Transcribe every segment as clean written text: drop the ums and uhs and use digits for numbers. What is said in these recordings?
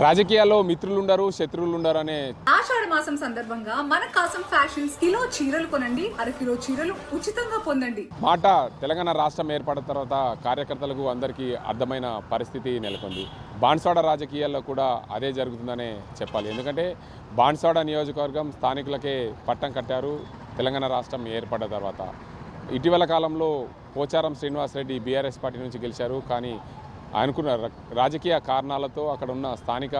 రాజకీయాల్లో మిత్రులుండరు శత్రువులుండరు అనే ఆషాఢ మాసం సందర్భంగా మన కాసం ఫ్యాషన్స్ కిలో చీరలు కొనండి, అరకిలో చీరలు ఉచితంగా పొందండి మాట. తెలంగాణ రాష్ట్రం ఏర్పడిన తర్వాత కార్యకర్తలకు అందరికీ అర్థమైన పరిస్థితి నెలకొంది. బాన్స్వాడ రాజకీయాల్లో కూడా అదే జరుగుతుందనే చెప్పాలి. ఎందుకంటే బాన్స్వాడ నియోజకవర్గం స్థానికులకే పట్టం కట్టారు తెలంగాణ రాష్ట్రం ఏర్పడిన తర్వాత. ఇటీవల కాలంలో పోచారం శ్రీనివాసరెడ్డి బీఆర్ఎస్ పార్టీ నుంచి గెలిచారు. కానీ అనుకున్న రాజకీయ కారణాలతో అక్కడ ఉన్న స్థానిక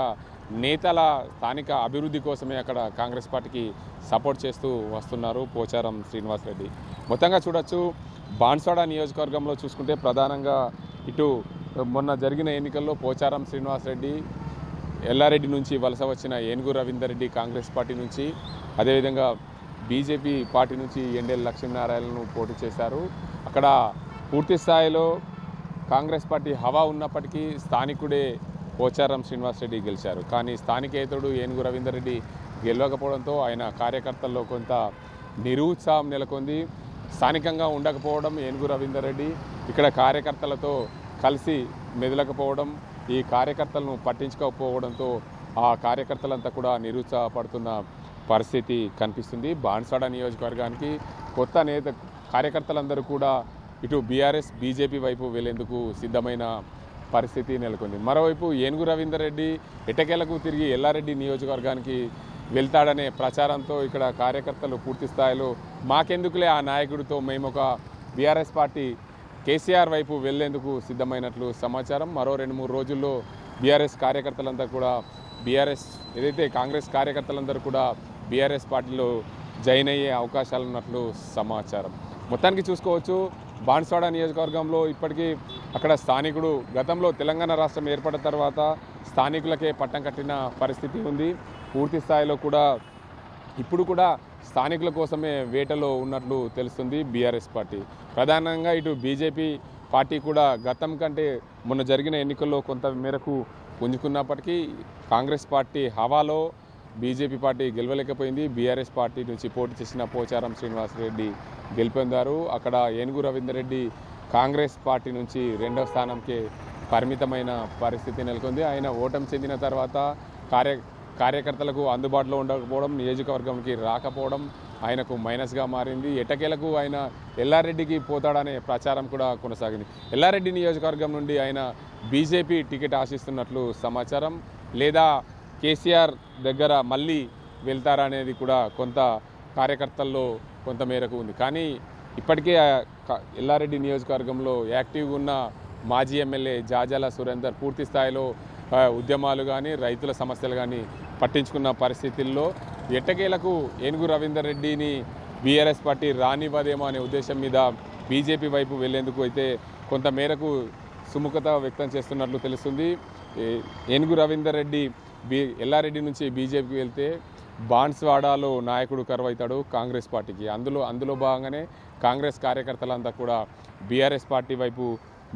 నేతల స్థానిక అభివృద్ధి కోసమే అక్కడ కాంగ్రెస్ పార్టీకి సపోర్ట్ చేస్తూ వస్తున్నారు పోచారం శ్రీనివాసరెడ్డి. మొత్తంగా చూడొచ్చు, బాన్స్వాడ నియోజకవర్గంలో చూసుకుంటే ప్రధానంగా ఇటు మొన్న జరిగిన ఎన్నికల్లో పోచారం శ్రీనివాసరెడ్డి, ఎల్లారెడ్డి నుంచి వలస వచ్చిన ఏనుగు రవీందర్ రెడ్డి కాంగ్రెస్ పార్టీ నుంచి, అదేవిధంగా బీజేపీ పార్టీ నుంచి ఎండెల్ లక్ష్మీనారాయణను పోటీ చేశారు. అక్కడ పూర్తి స్థాయిలో కాంగ్రెస్ పార్టీ హవా ఉన్నప్పటికీ స్థానికుడే పోచారం శ్రీనివాసరెడ్డి గెలిచారు. కానీ స్థానికేతరుడు ఏనుగు రవీందర్ రెడ్డి గెలవకపోవడంతో ఆయన కార్యకర్తల్లో కొంత నిరుత్సాహం నెలకొంది. స్థానికంగా ఉండకపోవడం ఏనుగు రవీందర్ రెడ్డి, ఇక్కడ కార్యకర్తలతో కలిసి మెదలకపోవడం, ఈ కార్యకర్తలను పట్టించుకోకపోవడంతో ఆ కార్యకర్తలంతా కూడా నిరుత్సాహపడుతున్న పరిస్థితి కనిపిస్తుంది. బాన్స్వాడ నియోజకవర్గానికి కొత్త నేత కార్యకర్తలందరూ కూడా ఇటు బీఆర్ఎస్ బీజేపీ వైపు వెళ్లేందుకు సిద్ధమైన పరిస్థితి నెలకొంది. మరోవైపు ఏనుగు రవీందర్ రెడ్డి ఎట్టకేలకు తిరిగి ఎల్లారెడ్డి నియోజకవర్గానికి వెళ్తాడనే ప్రచారంతో ఇక్కడ కార్యకర్తలు పూర్తి స్థాయిలో మాకెందుకులే ఆ నాయకుడితో, మేము ఒక బీఆర్ఎస్ పార్టీ కేసీఆర్ వైపు వెళ్లేందుకు సిద్ధమైనట్లు సమాచారం. మరో 2-3 రోజుల్లో బీఆర్ఎస్ కార్యకర్తలంతా కూడా బీఆర్ఎస్ ఏదైతే కాంగ్రెస్ కార్యకర్తలందరూ కూడా బీఆర్ఎస్ పార్టీలో జాయిన్ అయ్యే అవకాశాలు ఉన్నట్లు సమాచారం. మొత్తానికి చూసుకోవచ్చు, బాన్స్వాడ నియోజకవర్గంలో ఇప్పటికీ అక్కడ స్థానికుడు గతంలో తెలంగాణ రాష్ట్రం ఏర్పడిన తర్వాత స్థానికులకే పట్టం కట్టిన పరిస్థితి ఉంది. పూర్తి స్థాయిలో కూడా ఇప్పుడు కూడా స్థానికుల కోసమే వేటలో ఉన్నట్లు తెలుస్తుంది బీఆర్ఎస్ పార్టీ. ప్రధానంగా ఇటు బీజేపీ పార్టీ కూడా గతం కంటే మొన్న జరిగిన ఎన్నికల్లో కొంత మేరకు పుంజుకున్నప్పటికీ కాంగ్రెస్ పార్టీ హవాలో బీజేపీ పార్టీ గెలవలేకపోయింది. బీఆర్ఎస్ పార్టీ నుంచి పోటీ చేసిన పోచారం శ్రీనివాసరెడ్డి గెలుపొందారు. అక్కడ ఏనుగు రవీందర్ రెడ్డి కాంగ్రెస్ పార్టీ నుంచి 2వ స్థానంకే పరిమితమైన పరిస్థితి నెలకొంది. ఆయన ఓటమి చెందిన తర్వాత కార్యకర్తలకు అందుబాటులో ఉండకపోవడం, నియోజకవర్గంకి రాకపోవడం ఆయనకు మైనస్గా మారింది. ఎట్టకేలకు ఆయన ఎల్లారెడ్డికి పోతాడనే ప్రచారం కూడా కొనసాగింది. ఎల్లారెడ్డి నియోజకవర్గం నుండి ఆయన బీజేపీ టికెట్ ఆశిస్తున్నట్లు సమాచారం. లేదా కేసీఆర్ దగ్గర మళ్ళీ వెళ్తారనేది కూడా కొంత కార్యకర్తల్లో కొంత మేరకు ఉంది. కానీ ఇప్పటికే ఎల్లారెడ్డి నియోజకవర్గంలో యాక్టివ్గా ఉన్న మాజీ ఎమ్మెల్యే జాజాల సురేందర్ పూర్తి స్థాయిలో ఉద్యమాలు కానీ రైతుల సమస్యలు కానీ పట్టించుకున్న పరిస్థితుల్లో ఎట్టకేలకు ఏనుగు రవీందర్ రెడ్డిని బీఆర్ఎస్ పార్టీ రానివ్వదేమో అనే ఉద్దేశం మీద బీజేపీ వైపు వెళ్లేందుకు అయితే కొంత మేరకు సుముఖత వ్యక్తం చేస్తున్నట్లు తెలుస్తుంది. ఏనుగు రవీందర్ రెడ్డి ఎల్లారెడ్డి నుంచి బీజేపీకి వెళ్తే బాన్స్వాడలో నాయకుడు కరువైతాడు కాంగ్రెస్ పార్టీకి. అందులో భాగంగానే కాంగ్రెస్ కార్యకర్తలంతా కూడా బీఆర్ఎస్ పార్టీ వైపు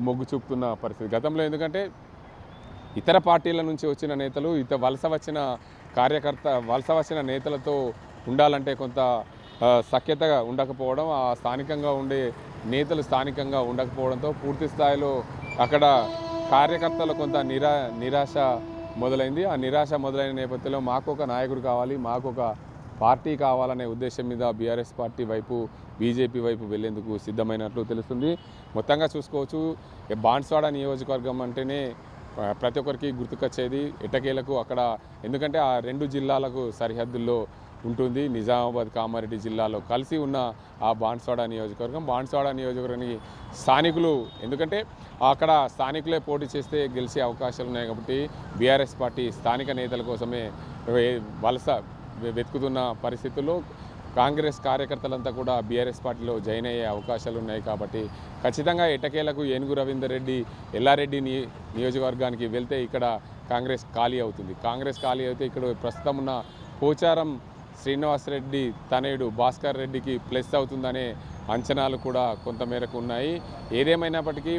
మొగ్గు చూపుతున్న పరిస్థితి. గతంలో ఎందుకంటే ఇతర పార్టీల నుంచి వచ్చిన నేతలు వలస వచ్చిన నేతలతో ఉండాలంటే కొంత సఖ్యతగా ఉండకపోవడం, ఆ స్థానికంగా ఉండే నేతలు స్థానికంగా ఉండకపోవడంతో పూర్తి స్థాయిలో అక్కడ కార్యకర్తలు కొంత నిరాశ మొదలైంది. ఆ నిరాశ మొదలైన నేపథ్యంలో మాకు ఒక నాయకుడు కావాలి, మాకు ఒక పార్టీ కావాలనే ఉద్దేశం మీద బీఆర్ఎస్ పార్టీ వైపు బీజేపీ వైపు వెళ్లేందుకు సిద్ధమైనట్లు తెలుస్తుంది. మొత్తంగా చూసుకోవచ్చు, బాన్స్వాడ నియోజకవర్గం అంటేనే ప్రతి ఒక్కరికి గుర్తుకొచ్చేది ఎట్టకేలకు అక్కడ. ఎందుకంటే ఆ 2 జిల్లాలకు సరిహద్దుల్లో ఉంటుంది. నిజామాబాద్ కామారెడ్డి జిల్లాలో కలిసి ఉన్న ఆ బాన్స్వాడ నియోజకవర్గానికి స్థానికులు, ఎందుకంటే అక్కడ స్థానికులే పోటీ చేస్తే గెలిచే అవకాశాలు ఉన్నాయి కాబట్టి బీఆర్ఎస్ పార్టీ స్థానిక నేతల కోసమే వలస వెతుకుతున్న పరిస్థితుల్లో కాంగ్రెస్ కార్యకర్తలంతా కూడా బీఆర్ఎస్ పార్టీలో జాయిన్ అయ్యే అవకాశాలు ఉన్నాయి కాబట్టి ఖచ్చితంగా ఎట్టకేలకు ఏనుగు రవీందర్ రెడ్డి ఎల్లారెడ్డి నియోజకవర్గానికి వెళ్తే ఇక్కడ కాంగ్రెస్ ఖాళీ అవుతుంది. కాంగ్రెస్ ఖాళీ అయితే ఇక్కడ ప్రస్తుతం ఉన్న పోచారం శ్రీనివాసరెడ్డి తనయుడు భాస్కర్ రెడ్డికి ప్లస్ అవుతుందనే అంచనాలు కూడా కొంతమేరకు ఉన్నాయి. ఏదేమైనప్పటికీ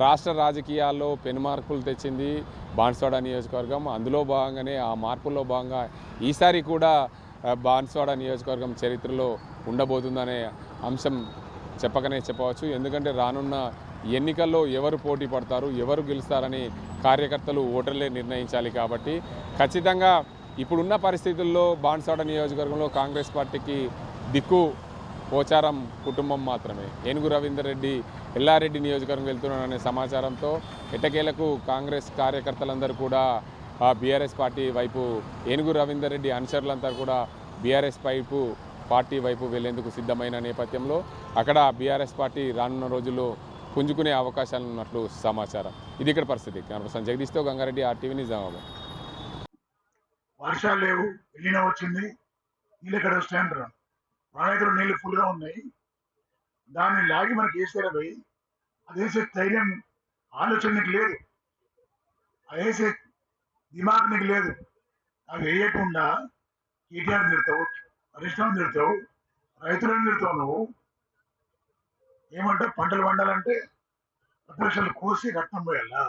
రాష్ట్ర రాజకీయాల్లో పెనుమార్పులు తెచ్చింది బాన్స్వాడ నియోజకవర్గం. అందులో భాగంగానే ఆ మార్పుల్లో భాగంగా ఈసారి కూడా బాన్స్వాడ నియోజకవర్గం చరిత్రలో ఉండబోతుందనే అంశం చెప్పకనే చెప్పవచ్చు. ఎందుకంటే రానున్న ఎన్నికల్లో ఎవరు పోటీ పడతారు, ఎవరు గెలుస్తారని కార్యకర్తలు ఓటర్లే నిర్ణయించాలి. కాబట్టి ఖచ్చితంగా ఇప్పుడున్న పరిస్థితుల్లో బాన్స్వాడ నియోజకవర్గంలో కాంగ్రెస్ పార్టీకి దిక్కు పోచారం కుటుంబం మాత్రమే. ఏనుగు రవీందర్ రెడ్డి ఎల్లారెడ్డి నియోజకవర్గం వెళ్తున్నారనే సమాచారంతో ఎట్టకేలకు కాంగ్రెస్ కార్యకర్తలందరూ కూడా బీఆర్ఎస్ పార్టీ వైపు, ఏనుగు రవీందర్ రెడ్డి అనుచరులంతా కూడా బీఆర్ఎస్ పార్టీ వైపు వెళ్లేందుకు సిద్ధమైన నేపథ్యంలో అక్కడ బీఆర్ఎస్ పార్టీ రానున్న రోజుల్లో పుంజుకునే అవకాశాలు ఉన్నట్లు సమాచారం. ఇది ఇక్కడ పరిస్థితి. కనపర్సన్ జగదీష్తో గంగారెడ్డి, RTV నిజామాబాద్. వర్షాలు లేవు, వెళ్ళిన వచ్చింది, నీళ్ళు ఎక్కడ వస్తాయంటారు. మా దగ్గర నీళ్ళు ఫుల్గా ఉన్నాయి. దాన్ని లాగి మనకి వేసారా పోయి, అది వేసే ధైర్యం ఆలోచన నీకు లేదు, అది వేసే దిమాగ్ నీకు లేదు. అవి వేయకుండా కేటీఆర్ తిడతావు, పరిశ్రమ తిడతావు, రైతులను తిడతావు. నువ్వు ఏమంటావు? పంటలు పండాలంటే ప్రతిపక్షాలు కోసి రక్తం పోయాలా?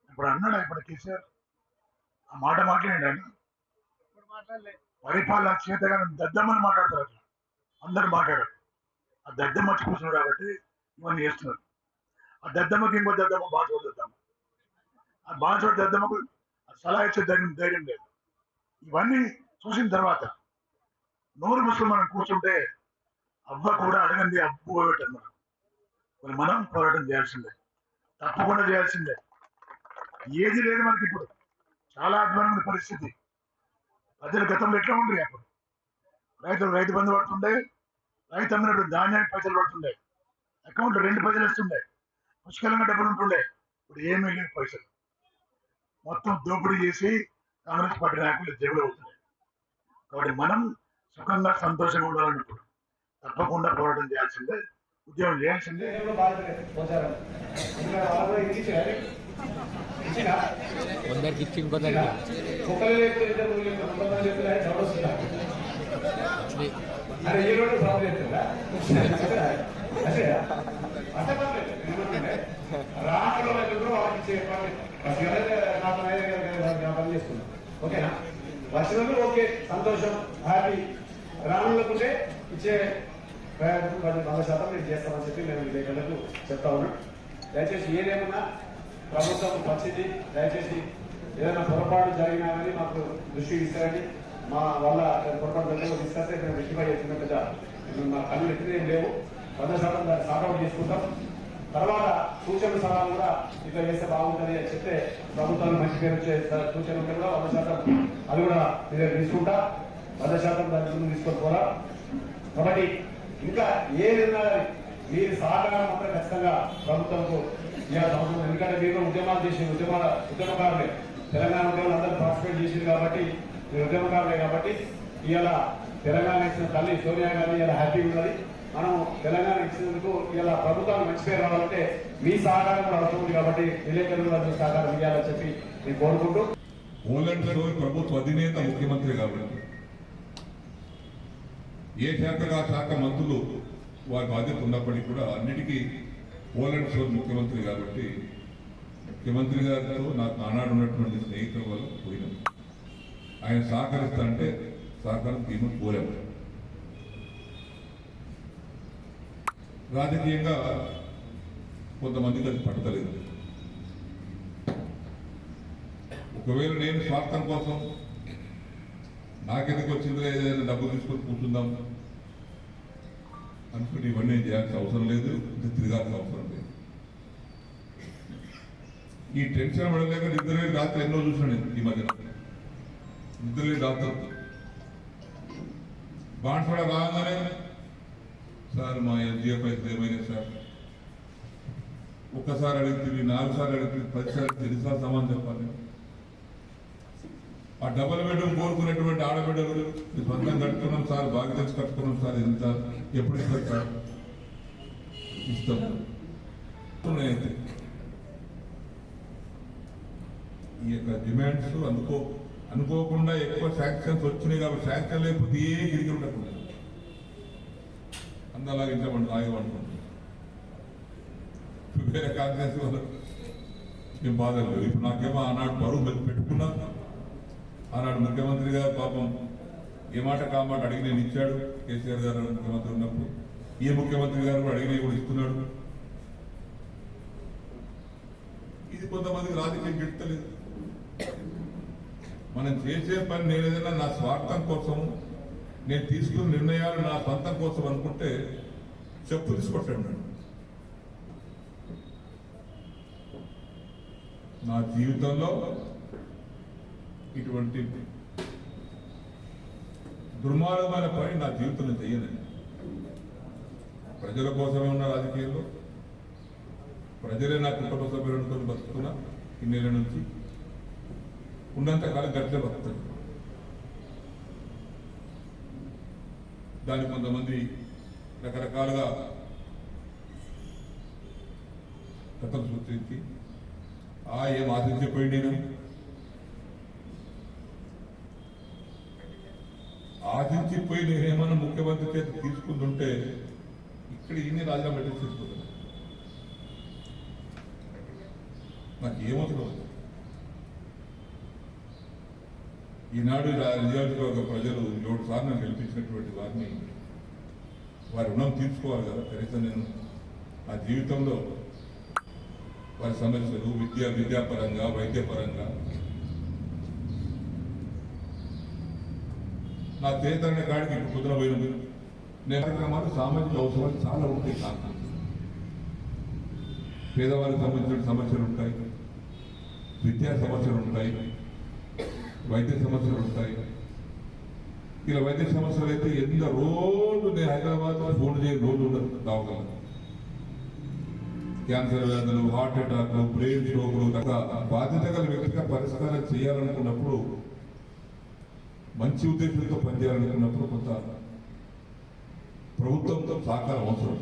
ఇప్పుడు అన్నాడా ఇప్పుడు కేసీఆర్? ఆ మాట మాట్లాడండి ఆయన. పరిపాలన చేతగా దద్దమ్మని మాట్లాడతారు. అట్లా అందరు మాట్లాడారు. ఆ దద్దమ్మ వచ్చి కూర్చున్నాడు కాబట్టి ఇవన్నీ చేస్తున్నారు. ఆ దద్దమ్మకి ఇంకో దద్దమ్మ బాన్స్వాడ దద్దమ్మ. ఆ బాన్స్వాడ దద్దమ్మకు సలహా ఇచ్చే ధైర్యం లేదు. ఇవన్నీ చూసిన తర్వాత నోరు ముసులు మనం కూర్చుంటే అవ్వ కూడా అడగండి అప్పు పోగొట్టారు. మనం పోరాటం చేయాల్సిందే, తప్పకుండా చేయాల్సిందే. ఏది లేదు మనకి ఇప్పుడు. చాలా అద్భుతమైన పరిస్థితి. ప్రజల గతంలో ఎట్లా ఉండే? అప్పుడు రైతు బంధు పడుతుండే, రైతు అమ్మినప్పుడు ధాన్యానికి పైసలు పడుతుండే, అకౌంట్లో 2 పైసలు వస్తుండే, పుష్కలంగా డబ్బులు ఉంటుండే. ఇప్పుడు ఏమీ లేదు పైసలు. మొత్తం దోపిడీ చేసి కాంగ్రెస్ పార్టీ నాయకులు జేబులో అవుతున్నాయి. కాబట్టి మనం సుఖంగా సంతోషంగా ఉండాలన్నప్పుడు తప్పకుండా పోరాటం చేయాల్సిందే, ఉద్యమం చేయాల్సిందే. కొందరికి ఇచ్చి ఇంకొందరికి ఓకేనా? వచ్చినందుకు ఓకే, సంతోషం, హ్యాపీ. రానుకుంటే ఇచ్చే ప్రయాణం 100% నేను చేస్తామని చెప్పి నేను విలేకరులకు చెప్తా ఉన్నాను. దయచేసి ఏదేమన్నా ప్రభుత్వం వచ్చింది, దయచేసి ఏదైనా పొరపాటు జరిగినా కానీ మాకు దృష్టి ఇస్తారని, మా వల్ల పొరపాటు ఇస్తే మేము రెక్టిఫై చేస్తున్నట్టుగా మా కళ్ళు ఎత్తినేం లేవు. 100% దాన్ని సార్ట్అవుట్ చేసుకుంటాం. తర్వాత సూచన సలహాలు కూడా ఇట్లా చేస్తే బాగుంటుంది అని చెప్తే ప్రభుత్వానికి మంచి పేరు వచ్చే సూచన ఉంటే కూడా 100% అది కూడా మీరు తీసుకుంటా. 100% దాని ముందు తీసుకోకపోరా. కాబట్టి ఇంకా ఏదైనా మీరు సహకారం మాత్రం ఖచ్చితంగా ప్రభుత్వంకు ఇవ్వాల్సిన అవసరం. ఎందుకంటే మీరు ఉద్యమాలు చేసి ఉద్యమకారులే, తెలంగాణ ఉద్యమాలు అందరూ పార్టిసిపేట్ చేసింది కాబట్టి మీరు ఉద్యమకారులే. కాబట్టి ఇవాళ తెలంగాణ ఇచ్చిన తల్లి సోనియా గాంధీ ఇలా హ్యాపీగా ఉన్నది. మనం తెలంగాణ ఇచ్చినందుకు ఇలా ప్రభుత్వానికి మంచి పేరు రావాలంటే మీ సహకారం కూడా అవసరం ఉంది. కాబట్టి విలేకరులు కూడా మీ సహకారం ఇవ్వాలని చెప్పి నేను కోరుకుంటూ, పోలండ్లో ప్రభుత్వ అధినేత ముఖ్యమంత్రి కాబట్టి ఏ శాఖగా శాఖ మంత్రులు వారి బాధ్యత ఉన్నప్పటికీ కూడా అన్నిటికీ పోలండ్ షోర్ ముఖ్యమంత్రి కాబట్టి ముఖ్యమంత్రి గారితో నాకు ఆనాడు ఉన్నటువంటి స్నేహితుల వల్ల పోయినాం. ఆయన సహకరిస్తా అంటే సహకారం తీయమని కోరాము. రాజకీయంగా కొంతమందికి అది పట్టలేదు. ఒకవేళ నేను స్వార్థం కోసం నాకెందుకు వచ్చిందో ఏదైనా డబ్బు తీసుకొని కూర్చుందాం అనుకుంటే ఇవన్నీ చేయాల్సిన అవసరం లేదు, తిరగాల్సిన అవసరం లేదు. ఈ టెన్షన్ పడలేక నిద్రలేని రాత్రి ఎన్నో చూసాను నేను ఈ మధ్యన. నిద్రలేని రాత్రి బాన్స్వాడ రాగానే సార్ మా ఎల్జీఎఫ్ అయితే ఏమైనా సార్ ఒక్కసారి అడుగుతుంది, 4 సార్లు అడుగుతుంది, 10 సార్లు 10 సార్లు సమాధానం చెప్పాలి. ఆ డబుల్ బెడ్రూమ్ కోరుకునేటువంటి ఆడబిడ్డలు సొంతం కట్టుకున్నాం సార్, బాగా తెచ్చి కట్టుకున్నాం సార్, ఎంత ఎప్పుడు ఇస్తారు సార్? ఇస్తాం. ఈ యొక్క డిమాండ్స్ అనుకోకుండా ఎక్కువ శాంక్షన్స్ వచ్చినాయి కాబట్టి శాంక్షన్ లేకపోతే ఏ గిరిగి ఉండకుండా అందలాగా ఇంట్లో ఆగేమనుకుంటున్నాం. వేరే కాంగ్రెస్ వాళ్ళు ఏం బాధలు లేవు. ఇప్పుడు నాకేమో ఆనాడు బరువు పెట్టుకున్నా. ఆనాడు ముఖ్యమంత్రి గారు పాపం ఏ మాట కామాట అడిగి నేను ఇచ్చాడు. కేసీఆర్ గారు ముఖ్యమంత్రి ఉన్నప్పుడు ఈ ముఖ్యమంత్రి గారు కూడా అడిగినవి కూడా ఇస్తున్నాడు. ఇది కొంతమందికి రాజకీయం గిట్టలేదు. మనం చేసే పని నేను ఏదైనా నా స్వార్థం కోసం, నేను తీసుకున్న నిర్ణయాలు నా సొంతం కోసం అనుకుంటే చెప్పు తీసుకొట్టాడు. నా జీవితంలో ఇటువంటి దుర్మార్గమైన పని నా జీవితంలో చేయలేదు. ప్రజల కోసమే ఉన్న రాజకీయాల్లో, ప్రజలే నా కుటుంబ సభ్యులతో బతుకుతున్నా ఇన్నేళ్ళ నుంచి. ఉన్నంతకాలం గట్లే బతుకుతుంది. దాన్ని కొంతమంది రకరకాలుగా కథలు సృష్టించి ఏం ఆశించిపోయింది, నేను ఆశించిపోయి నేనేమన్నా ముఖ్యమంత్రి చేతి తీసుకుంటుంటే ఇక్కడ ఇన్ని రాజా మెటీరియల్స్ తీసుకుంటున్నా. నాకు ఏమవుతుందో ఈనాడు నియోజకవర్గ ప్రజలు 7 సార్లు గెలిపించినటువంటి వారిని వారి రుణం తీర్చుకోవాలి కదా. కనీసం నేను నా జీవితంలో వారి సమస్యలు విద్యాపరంగా, వైద్యపరంగా నా చేతనే కాడికి ఇప్పుడు కుదిర పోయినది. నేను కార్యక్రమాలు సామాజిక అవసరాలు చాలా ఉంటాయి. నాకు పేదవారికి సంబంధించిన సమస్యలు ఉంటాయి, విద్యా సమస్యలు ఉంటాయి, వైద్య సమస్యలు ఉంటాయి. ఇలా వైద్య సమస్యలు అయితే ఎంత రోజు నేను హైదరాబాద్ ఫోన్ చేయని రోజు ఉండదు. దవాఖాన క్యాన్సర్ వ్యాధులు, హార్ట్ అటాక్లు, బ్రెయిన్ స్ట్రోక్లు, బాధ్యత గల వ్యక్తిగా పరిష్కారం చేయాలనుకున్నప్పుడు, మంచి ఉద్దేశంతో పనిచేయాలనుకున్నప్పుడు కొంత ప్రభుత్వంతో సహకారం అవసరం.